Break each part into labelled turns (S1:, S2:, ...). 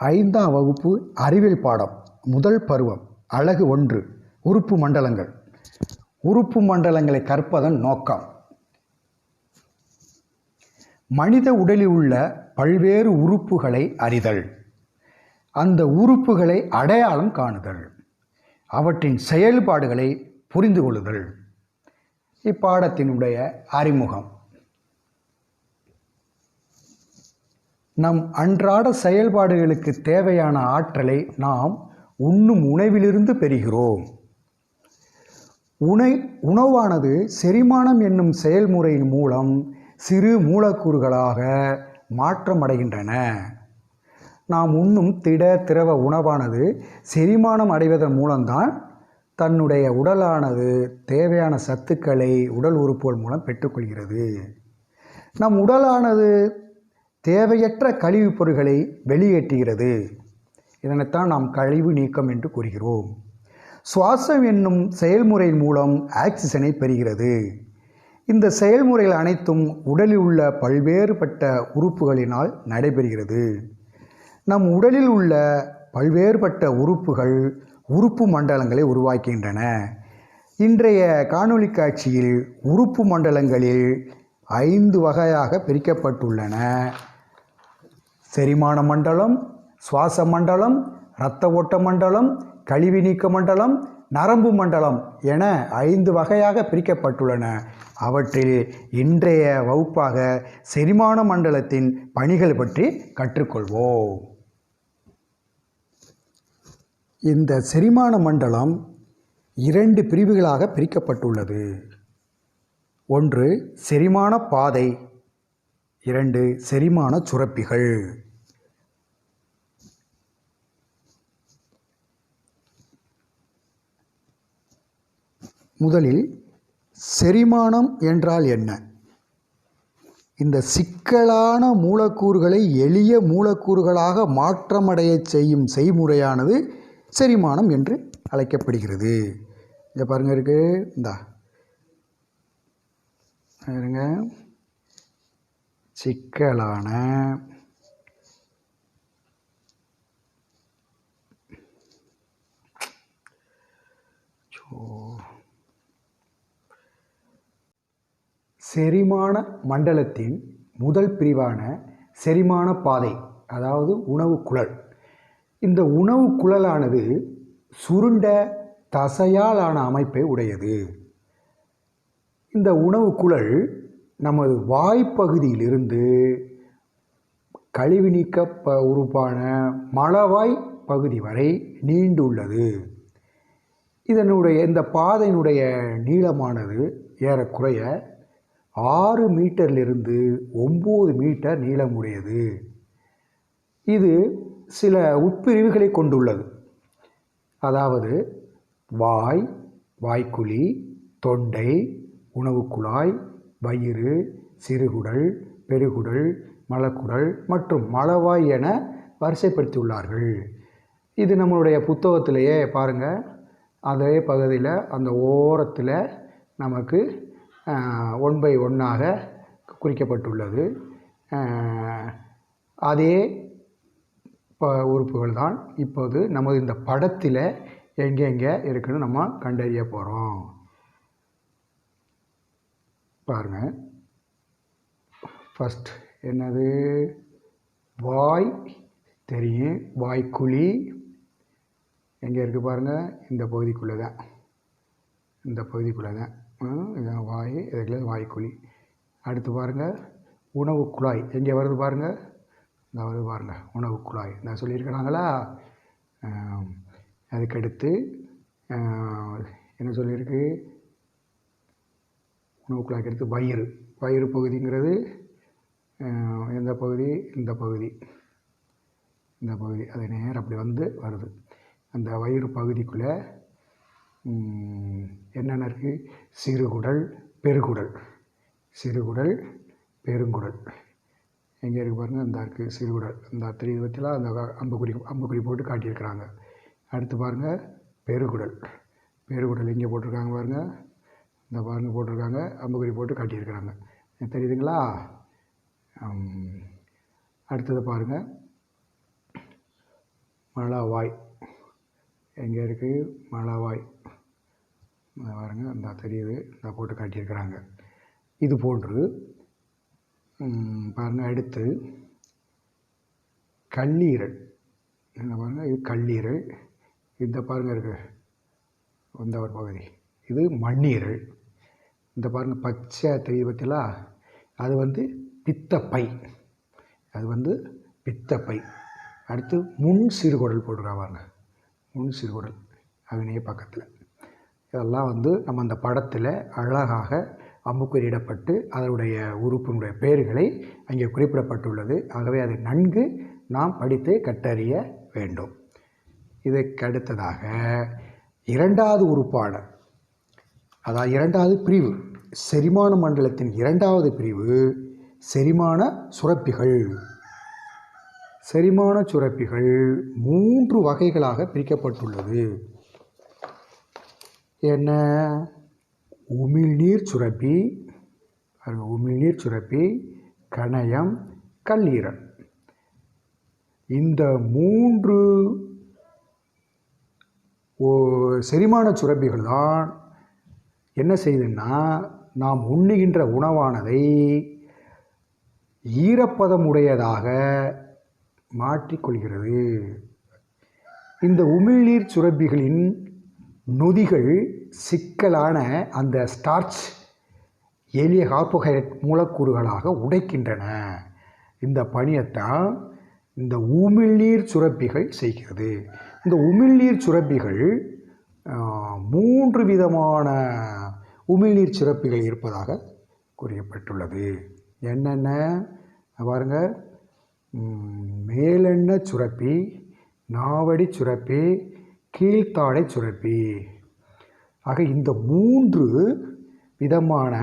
S1: 5ஆம் வகுப்பு அறிவியல் பாடம் முதல் பருவம் அலகு 1 உறுப்பு மண்டலங்கள். உறுப்பு மண்டலங்களை கற்பதன் நோக்கம் மனித உடலில் உள்ள பல்வேறு உறுப்புகளை அறிதல், அந்த உறுப்புகளை அடையாளம் காணுதல், அவற்றின் செயல்பாடுகளை புரிந்து கொள்ளுதல். இப்பாடத்தினுடைய அறிமுகம். நம் அன்றாட செயல்பாடுகளுக்கு தேவையான ஆற்றலை நாம் உண்ணும் உணவிலிருந்து பெறுகிறோம். உணவானது செரிமானம் என்னும் செயல்முறையின் மூலம் சிறு மூலக்கூறுகளாக மாற்றமடைகின்றன. நாம் உண்ணும் திரவ உணவானது செரிமானம் அடைவதன் மூலம்தான் தன்னுடைய உடலானது தேவையான சத்துக்களை உடல் உறுப்புகள் மூலம் பெற்றுக்கொள்கிறது. நம் உடலானது தேவையற்ற கழிவுப் பொருட்களை வெளியேற்றுகிறது. இதனைத்தான் நாம் கழிவு நீக்கம் என்று கூறுகிறோம். சுவாசம் என்னும் செயல்முறையின் மூலம் ஆக்சிஜனை பெறுகிறது. இந்த செயல்முறைகள் அனைத்தும் உடலில் உள்ள பல்வேறுபட்ட உறுப்புகளினால் நடைபெறுகிறது. நம் உடலில் உள்ள பல்வேறுபட்ட உறுப்புகள் உறுப்பு மண்டலங்களை உருவாக்குகின்றன. இன்றைய காணொளி காட்சியில் உறுப்பு மண்டலங்களில் 5 வகையாக பிரிக்கப்பட்டுள்ளன. செரிமான மண்டலம், சுவாச மண்டலம், இரத்த ஓட்ட மண்டலம், கழிவு நீக்க மண்டலம், நரம்பு மண்டலம் என 5 வகையாக பிரிக்கப்பட்டுள்ளன. அவற்றில் இன்றைய வகுப்பாக செரிமான மண்டலத்தின் பணிகள் பற்றி கற்றுக்கொள்வோம். இந்த செரிமான மண்டலம் 2 பிரிவுகளாக பிரிக்கப்பட்டுள்ளது. 1 செரிமான பாதை, 2 செரிமான சுரப்பிகள். முதலில் செரிமானம் என்றால் என்ன? இந்த சிக்கலான மூலக்கூறுகளை எளிய மூலக்கூறுகளாக மாற்றமடைய செய்யும் செய்முறையானது செரிமானம் என்று அழைக்கப்படுகிறது. இங்கே பாருங்க இருக்கு, இந்தா பாருங்க, சிக்கலான செரிமான மண்டலத்தின் முதல் பிரிவான செரிமான பாதை, அதாவது உணவு குழல். இந்த உணவு குழலானது சுருண்ட தசையாலான அமைப்பை உடையது. இந்த உணவு குழல் நமது வாய்ப்பகுதியிலிருந்து கழிவு நீக்க உறுப்பான மலவாய் பகுதி வரை நீண்டுள்ளது. இந்த பாதையினுடைய நீளமானது ஏறக்குறைய 6 மீட்டரிலிருந்து 9 மீட்டர் நீளமுடையது. இது சில உட்பிரிவுகளை கொண்டுள்ளது. அதாவது வாய்க்குழி, தொண்டை, உணவு குழாய், வயிறு, சிறுகுடல், பெருகுடல், மலக்குடல் மற்றும் மலவாய் என வரிசைப்படுத்தியுள்ளார்கள். இது நம்மளுடைய புத்தகத்திலேயே பாருங்கள், அதே பகுதியில் அந்த ஓரத்தில் நமக்கு 1 by 1ஆக குறிக்கப்பட்டுள்ளது. அதே உறுப்புகள் தான் இப்போது நமது இந்த படத்தில் எங்கெங்கே இருக்குன்னு நம்ம கண்டறிய போகிறோம். பாருங்கள், ஃபஸ்ட் என்னது? வாய் தெரியும், வாய்க்குழி எங்கே இருக்குது பாருங்கள், இந்த பகுதிக்குள்ளே தான், இதுதான் வாய், இதுக்குள்ள வாய்க்குழி. அடுத்து பாருங்கள், உணவு குழாய் எங்கே வருது பாருங்கள், இந்த வருது பாருங்கள், உணவு குழாய் நான் சொல்லியிருக்கிறாங்களா. அதுக்கடுத்து என்ன சொல்லியிருக்கு? உணவு குழாய்க்கு அடுத்து வயிறு பகுதிங்கிறது எந்த பகுதி? இந்த பகுதி அது நேரம் அப்படி வருது. அந்த வயிறு பகுதிக்குள்ளே என்னென்ன இருக்குது? சிறுகுடல், பெருங்குடல் எங்கே இருக்குது பாருங்கள், இந்த இருக்குது சிறுகுடல். இந்த 3 பற்றிலாம் அந்த அம்புக்குறி போட்டு காட்டியிருக்கிறாங்க. அடுத்து பாருங்கள், பெருகுடல் இங்கே போட்டிருக்காங்க பாருங்கள், இந்த பாருங்கள் போட்டிருக்காங்க, அம்புக்குறி போட்டு காட்டியிருக்கிறாங்க. தெரியுதுங்களா? அடுத்தது பாருங்கள், மலவாய் எங்கே இருக்குது? மலவாய் பாருங்க, இந்த தெரியுது, இந்த போட்டு காட்டியிருக்கிறாங்க. இது போன்று பாருங்கள். அடுத்து கல்லீரல், என்ன பாருங்கள், இது கல்லீரல். இந்த பாருங்கள் இருக்குது இந்த ஒரு பகுதி, இது மண்ணீரல். இந்த பாருங்கள் பச்சை தெரியுது பற்றிலா, அது பித்தப்பை, அது பித்தப்பை. அடுத்து முன் சிறுகுடல் போட்டுருக்காங்க, முன் சிறுகுடல் அவனே பக்கத்தில். இதெல்லாம் நம்ம அந்த படத்தில் அழகாக அம்புக்குறியிடப்பட்டு அதனுடைய உறுப்பினுடைய பெயர்களை அங்கே குறிப்பிடப்பட்டுள்ளது. ஆகவே அதை நன்கு நாம் படித்து கற்றறிய வேண்டும். இதற்கு அடுத்ததாக இரண்டாவது உறுப்பான, அதாவது இரண்டாவது பிரிவு, செரிமான மண்டலத்தின் இரண்டாவது பிரிவு செரிமான சுரப்பிகள். செரிமான சுரப்பிகள் 3 வகைகளாக பிரிக்கப்பட்டுள்ளது. என்ன? உமிழ்நீர் சுரப்பி, உமிழ்நீர் சுரப்பி, கணையம், கல்லீரல். இந்த 3 செரிமான சுரப்பிகள் தான் என்ன செய்யுதுன்னா, நாம் உண்ணுகின்ற உணவானதை ஈரப்பதமுடையதாக மாற்றிக்கொள்கிறது. இந்த உமிழ்நீர் சுரப்பிகளின் நொதிகள் சிக்கலான அந்த ஸ்டார்ச் எளிய கார்போஹைட்ரேட் மூலக்கூறுகளாக உடைக்கின்றன. இந்த பணியைத்தான் இந்த உமிழ்நீர் சுரப்பிகள் செய்கிறது. இந்த உமிழ்நீர் சுரப்பிகள் 3 விதமான உமிழ்நீர் சுரப்பிகள் இருப்பதாக குறிப்பிடப்பட்டுள்ளது. என்னென்ன பாருங்கள், மேலெண்ண சுரப்பி, நாவடி சுரப்பி, கீழ்த்தாடை சுரப்பி. ஆக இந்த 3 விதமான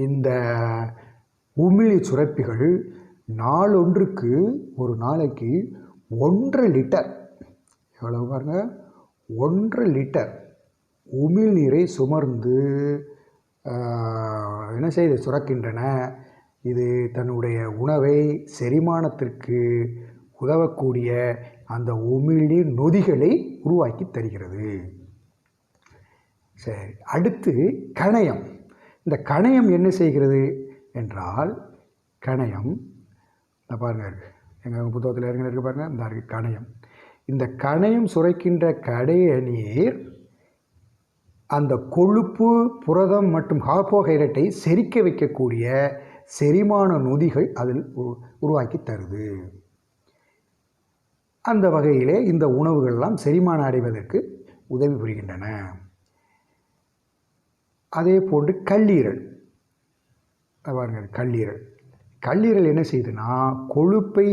S1: இந்த உமிழ்நீர் சுரப்பிகள் நாளொன்றுக்கு ஒரு நாளைக்கு 1.5 லிட்டர், எவ்வளவு பாருங்கள், 1.5 லிட்டர் உமிழ்நீரை சுமர்ந்து என்ன செய்து சுரக்கின்றன. இது தன்னுடைய உணவை செரிமானத்திற்கு உதவக்கூடிய அந்த உமிழ்நீர் நொதிகளை உருவாக்கி தருகிறது. சரி, அடுத்து கணையம். இந்த கணையம் என்ன செய்கிறது என்றால், கணையம் பாருங்கள், எங்கள் புத்தகத்தில் இருக்கு பாருங்கள், இந்த இருக்குது கணையம். இந்த கணையம் சுரைக்கின்ற கடைய நீர் அந்த கொழுப்பு, புரதம் மற்றும் கார்போஹைட்ரேட்டை செரிக்க வைக்கக்கூடிய செரிமான நொதிகள் அதில் உருவாக்கி தருது. அந்த வகையிலே இந்த உணவுகள்லாம் செரிமானம் அடைவதற்கு உதவி புரிகின்றன. அதே போன்று கல்லீரல் பாருங்கள், கல்லீரல். கல்லீரல் என்ன செய்யுதுன்னா, கொழுப்பை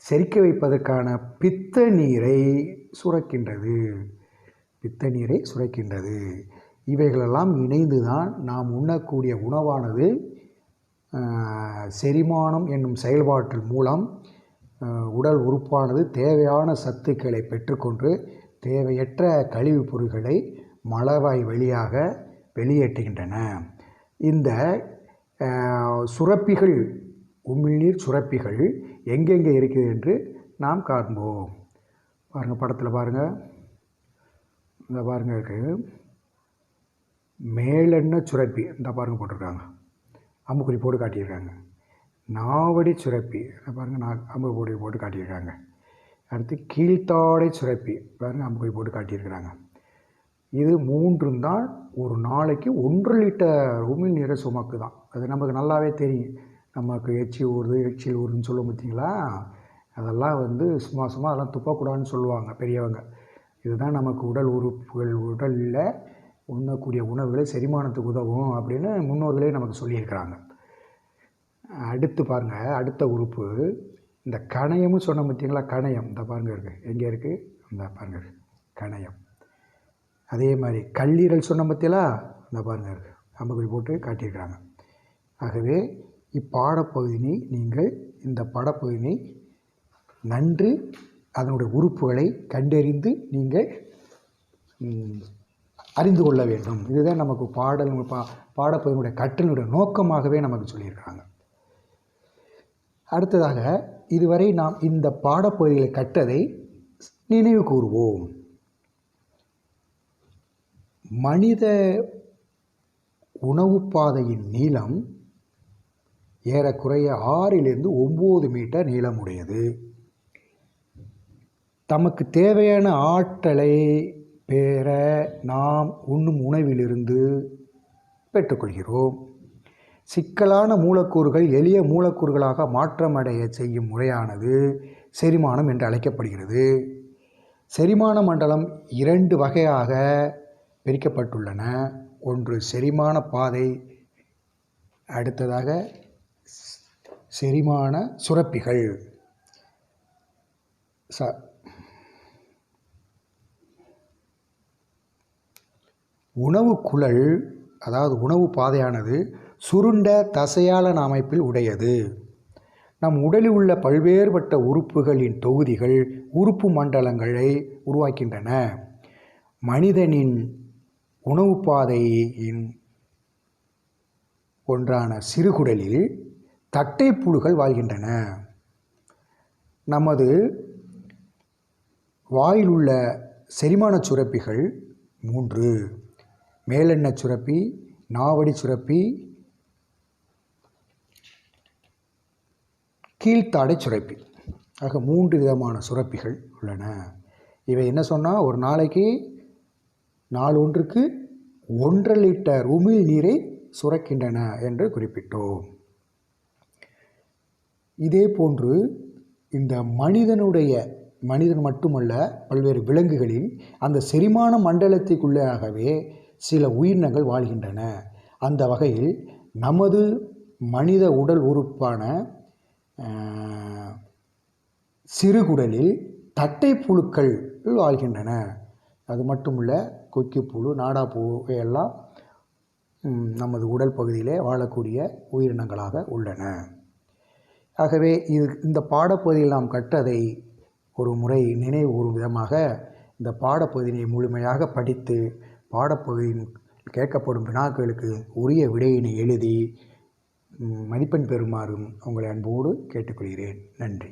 S1: செரிக்க வைப்பதற்கான பித்த நீரை சுரக்கின்றது, பித்த நீரை சுரக்கின்றது. இவைகளெல்லாம் இணைந்து தான் நாம் உண்ணக்கூடிய உணவானது செரிமானம் என்னும் செயல்பாட்டின் மூலம் உடல் உறுப்பானது தேவையான சத்துக்களை பெற்றுக்கொண்டு தேவையற்ற கழிவுப் பொருட்களை மலவாய் வழியாக வெளியேற்றுகின்றன. இந்த சுரப்பிகள், உமிழ்நீர் சுரப்பிகள் எங்கெங்கே இருக்குது என்று நாம் காண்போம். பாருங்கள், படத்தில் பாருங்கள், இந்த பாருங்கள் இருக்குது மேலெண்ண சுரப்பி, இந்த பாருங்கள் போட்டிருக்காங்க, அம்புக்குறி போட்டு காட்டியிருக்காங்க. நாவடி சுரப்பி பாருங்கள், அம்புக்குறி போட்டு காட்டியிருக்காங்க. அடுத்து கீழ்த்தாடை சுரப்பி பாருங்கள், அம்புக்குறி போட்டு காட்டியிருக்கிறாங்க. இது 3 தான் ஒரு நாளைக்கு 1.5 லிட்டர் உமிழ்நீரை சுமக்கு தான். அது நமக்கு நல்லாவே தெரியும். நமக்கு எச்சில் ஊறுதுன்னு சொல்லுவோம் பார்த்தீங்களா, அதெல்லாம் சும்மா அதெல்லாம் துப்பக்கூடாதுன்னு சொல்லுவாங்க பெரியவங்க. இதுதான் நமக்கு உடல் உறுப்புகள், உடலில் உண்ணக்கூடிய உணவுகளை செரிமானத்துக்கு உதவும் அப்படின்னு முன்னோர்களே நமக்கு சொல்லியிருக்கிறாங்க. அடுத்து பாருங்கள், அடுத்த உறுப்பு இந்த கணையம்னு சொன்ன பார்த்தீங்களா, கணையம் இந்த பாருங்கள் இருக்குது, எங்கே இருக்குது, இந்த பாருங்கள் கணையம். அதே மாதிரி கல்லீரல் சொன்ன பார்த்தீங்களா, இந்த பாருங்கள் இருக்குது, அம்புக்குறி போட்டு காட்டியிருக்கிறாங்க. ஆகவே இப்பாடப்பகுதியை நீங்கள் இந்த பாடப்பகுதியை நன்று அதனுடைய உறுப்புகளை கண்டறிந்து நீங்கள் அறிந்து கொள்ள வேண்டும். இதுதான் நமக்கு பாடப்பகுதியினுடைய கற்றலுடைய நோக்கமாகவே நமக்கு சொல்லியிருக்காங்க. அடுத்ததாக இதுவரை நாம் இந்த பாடப்பகுதிகளை கற்றதை நினைவு கூறுவோம். மனித உணவு பாதையின் நீளம் ஏறக்குறைய 6 to 9 மீட்டர் நீளமுடையது. தமக்கு தேவையான ஆற்றலை பெற நாம் உண்ணும் உணவிலிருந்து பெற்றுக்கொள்கிறோம். சிக்கலான மூலக்கூறுகள் எளிய மூலக்கூறுகளாக மாற்றமடைய செய்யும் முறையானது செரிமானம் என்று அழைக்கப்படுகிறது. செரிமான மண்டலம் 2 வகையாக பிரிக்கப்பட்டுள்ளன. ஒன்று செரிமான பாதை, அடுத்ததாக செரிமான சுரப்பிகள். உணவு குழல், அதாவது உணவு பாதையானது சுருண்ட தசையாலான அமைப்பில் உடையது. நம் உடலில் உள்ள பல்வேறுபட்ட உறுப்புகளின் தொகுதிகள் உறுப்பு மண்டலங்களை உருவாக்கின்றன. மனிதனின் உணவு பாதையின் ஒன்றான சிறுகுடலில் தட்டைப்புழுக்கள் வாழ்கின்றன. நமது வாயில் உள்ள செரிமான சுரப்பிகள் 3: மேலெண்ண சுரப்பி, நாவடி சுரப்பி, கீழ்த்தாடை சுரப்பி. ஆக 3 விதமான சுரப்பிகள் உள்ளன. இவை என்ன சொன்னால், ஒரு நாளைக்கு நாள் ஒன்றுக்கு 1.5 லிட்டர் உமிழ் நீரை சுரக்கின்றன என்று குறிப்பிட்டோம். இதே போன்று இந்த மனிதன் மட்டுமல்ல, பல்வேறு விலங்குகளில் அந்த செரிமான மண்டலத்திற்குள்ளாகவே சில உயிரினங்கள் வாழ்கின்றன. அந்த வகையில் நமது மனித உடல் உறுப்பான சிறுகுடலில் தட்டைப்புழுக்கள் வாழ்கின்றன. அது மட்டுமல்ல, கொக்கிப்புழு, நாடாப்புழு எல்லாம் நமது உடல் பகுதியிலே வாழக்கூடிய உயிரினங்களாக உள்ளன. ஆகவே இந்த பாடப்பகுதியில் நாம் கற்றதை ஒரு முறை நினைவு கூறும் விதமாக இந்த பாடப்பகுதியை முழுமையாக படித்து பாடப்பகுதியில் கேட்கப்படும் வினாக்களுக்கு உரிய விடையினை எழுதி மதிப்பெண் பெறுமாறும் உங்களை அன்போடு கேட்டுக்கொள்கிறேன். நன்றி.